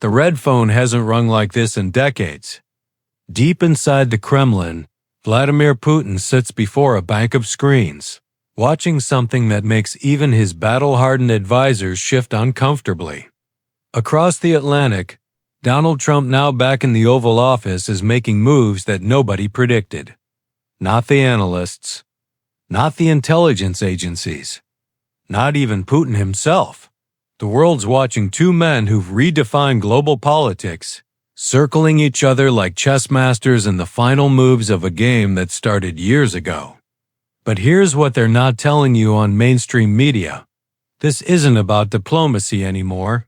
The red phone hasn't rung like this in decades. Deep inside the Kremlin, Vladimir Putin sits before a bank of screens, watching something that makes even his battle-hardened advisors shift uncomfortably. Across the Atlantic, Donald Trump, now back in the Oval Office, is making moves that nobody predicted. Not the analysts, not the intelligence agencies, not even Putin himself. The world's watching two men who've redefined global politics, circling each other like chess masters in the final moves of a game that started years ago. But here's what they're not telling you on mainstream media. This isn't about diplomacy anymore.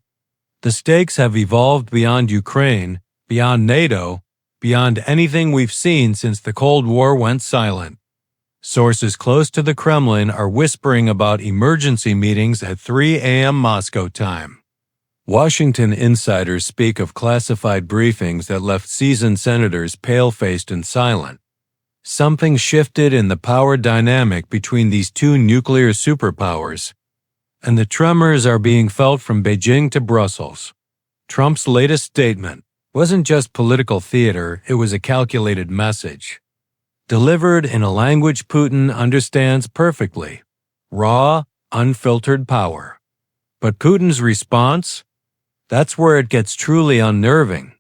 The stakes have evolved beyond Ukraine, beyond NATO, beyond anything we've seen since the Cold War went silent. Sources close to the Kremlin are whispering about emergency meetings at 3 a.m. Moscow time. Washington insiders speak of classified briefings that left seasoned senators pale-faced and silent. Something shifted in the power dynamic between these two nuclear superpowers, and the tremors are being felt from Beijing to Brussels. Trump's latest statement wasn't just political theater, it was a calculated message, delivered in a language Putin understands perfectly: raw, unfiltered power. But Putin's response? That's where it gets truly unnerving.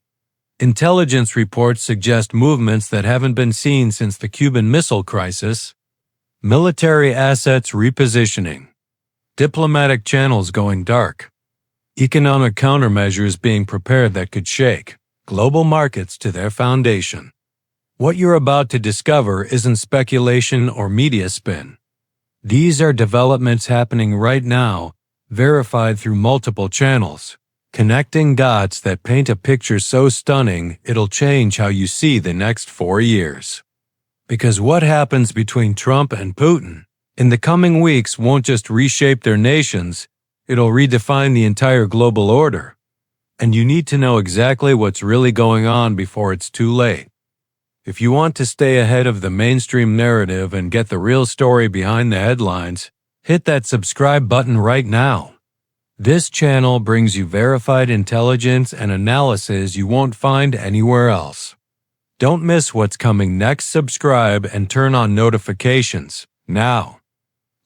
Intelligence reports suggest movements that haven't been seen since the Cuban Missile Crisis: military assets repositioning, diplomatic channels going dark, economic countermeasures being prepared that could shake global markets to their foundation. What you're about to discover isn't speculation or media spin. These are developments happening right now, verified through multiple channels, connecting dots that paint a picture so stunning it'll change how you see the next 4 years. Because what happens between Trump and Putin in the coming weeks won't just reshape their nations, it'll redefine the entire global order. And you need to know exactly what's really going on before it's too late. If you want to stay ahead of the mainstream narrative and get the real story behind the headlines, hit that subscribe button right now. This channel brings you verified intelligence and analysis you won't find anywhere else. Don't miss what's coming next. Subscribe and turn on notifications now.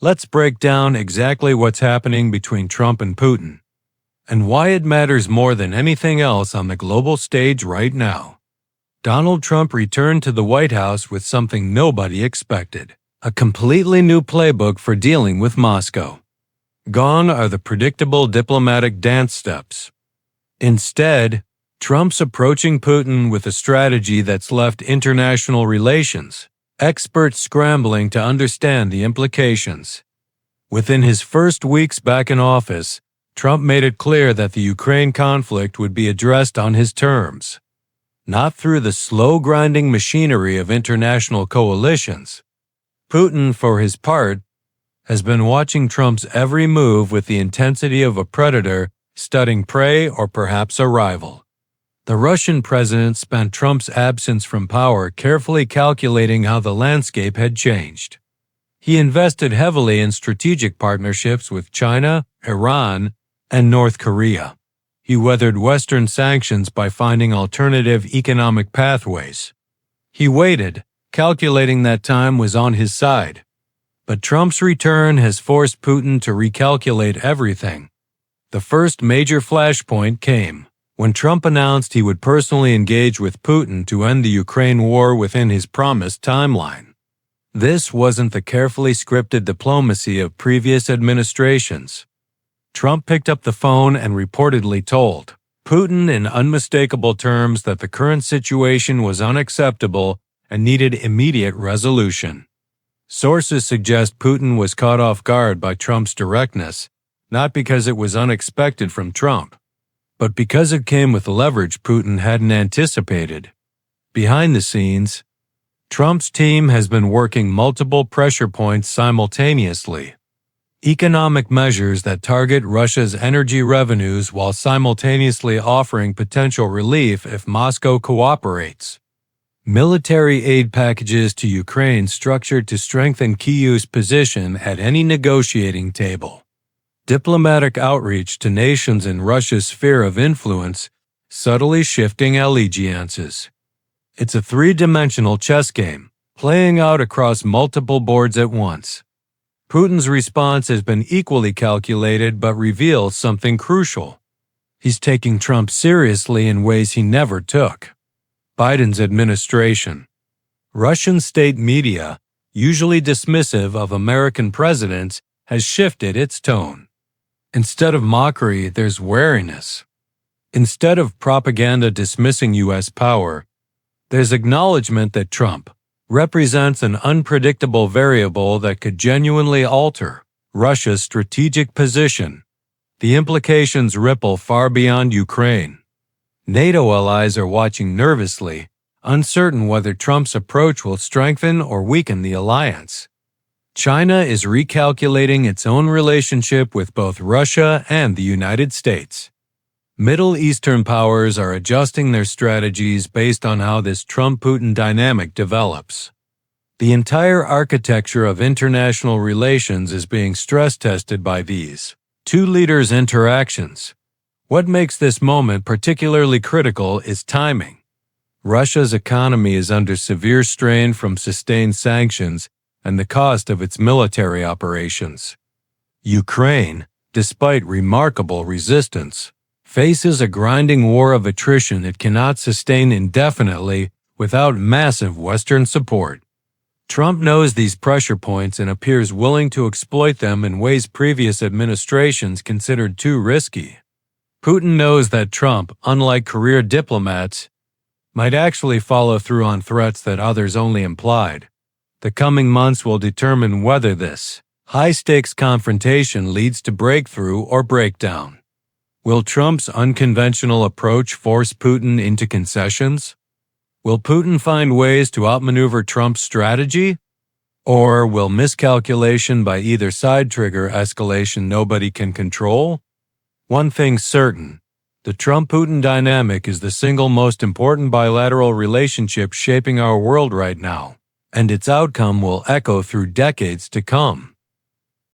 Let's break down exactly what's happening between Trump and Putin, and why it matters more than anything else on the global stage right now. Donald Trump returned to the White House with something nobody expected: a completely new playbook for dealing with Moscow. Gone are the predictable diplomatic dance steps. Instead, Trump's approaching Putin with a strategy that's left international relations experts scrambling to understand the implications. Within his first weeks back in office, Trump made it clear that the Ukraine conflict would be addressed on his terms, not through the slow-grinding machinery of international coalitions. Putin, for his part, has been watching Trump's every move with the intensity of a predator studying prey or perhaps a rival. The Russian president spent Trump's absence from power carefully calculating how the landscape had changed. He invested heavily in strategic partnerships with China, Iran, and North Korea. He weathered Western sanctions by finding alternative economic pathways. He waited, calculating that time was on his side. But Trump's return has forced Putin to recalculate everything. The first major flashpoint came when Trump announced he would personally engage with Putin to end the Ukraine war within his promised timeline. This wasn't the carefully scripted diplomacy of previous administrations. Trump picked up the phone and reportedly told Putin in unmistakable terms that the current situation was unacceptable and needed immediate resolution. Sources suggest Putin was caught off guard by Trump's directness, not because it was unexpected from Trump, but because it came with leverage Putin hadn't anticipated. Behind the scenes, Trump's team has been working multiple pressure points simultaneously. Economic measures that target Russia's energy revenues while simultaneously offering potential relief if Moscow cooperates. Military aid packages to Ukraine structured to strengthen Kyiv's position at any negotiating table. Diplomatic outreach to nations in Russia's sphere of influence, subtly shifting allegiances. It's a three-dimensional chess game, playing out across multiple boards at once. Putin's response has been equally calculated but reveals something crucial. He's taking Trump seriously in ways he never took. Biden's administration. Russian state media, usually dismissive of American presidents, has shifted its tone. Instead of mockery, there's wariness. Instead of propaganda dismissing U.S. power, there's acknowledgement that Trump represents an unpredictable variable that could genuinely alter Russia's strategic position. The implications ripple far beyond Ukraine. NATO allies are watching nervously, uncertain whether Trump's approach will strengthen or weaken the alliance. China is recalculating its own relationship with both Russia and the United States. Middle Eastern powers are adjusting their strategies based on how this Trump-Putin dynamic develops. The entire architecture of international relations is being stress-tested by these two leaders' interactions. What makes this moment particularly critical is timing. Russia's economy is under severe strain from sustained sanctions and the cost of its military operations. Ukraine, despite remarkable resistance, faces a grinding war of attrition it cannot sustain indefinitely without massive Western support. Trump knows these pressure points and appears willing to exploit them in ways previous administrations considered too risky. Putin knows that Trump, unlike career diplomats, might actually follow through on threats that others only implied. The coming months will determine whether this high-stakes confrontation leads to breakthrough or breakdown. Will Trump's unconventional approach force Putin into concessions? Will Putin find ways to outmaneuver Trump's strategy? Or will miscalculation by either side trigger escalation nobody can control? One thing's certain, the Trump-Putin dynamic is the single most important bilateral relationship shaping our world right now, and its outcome will echo through decades to come.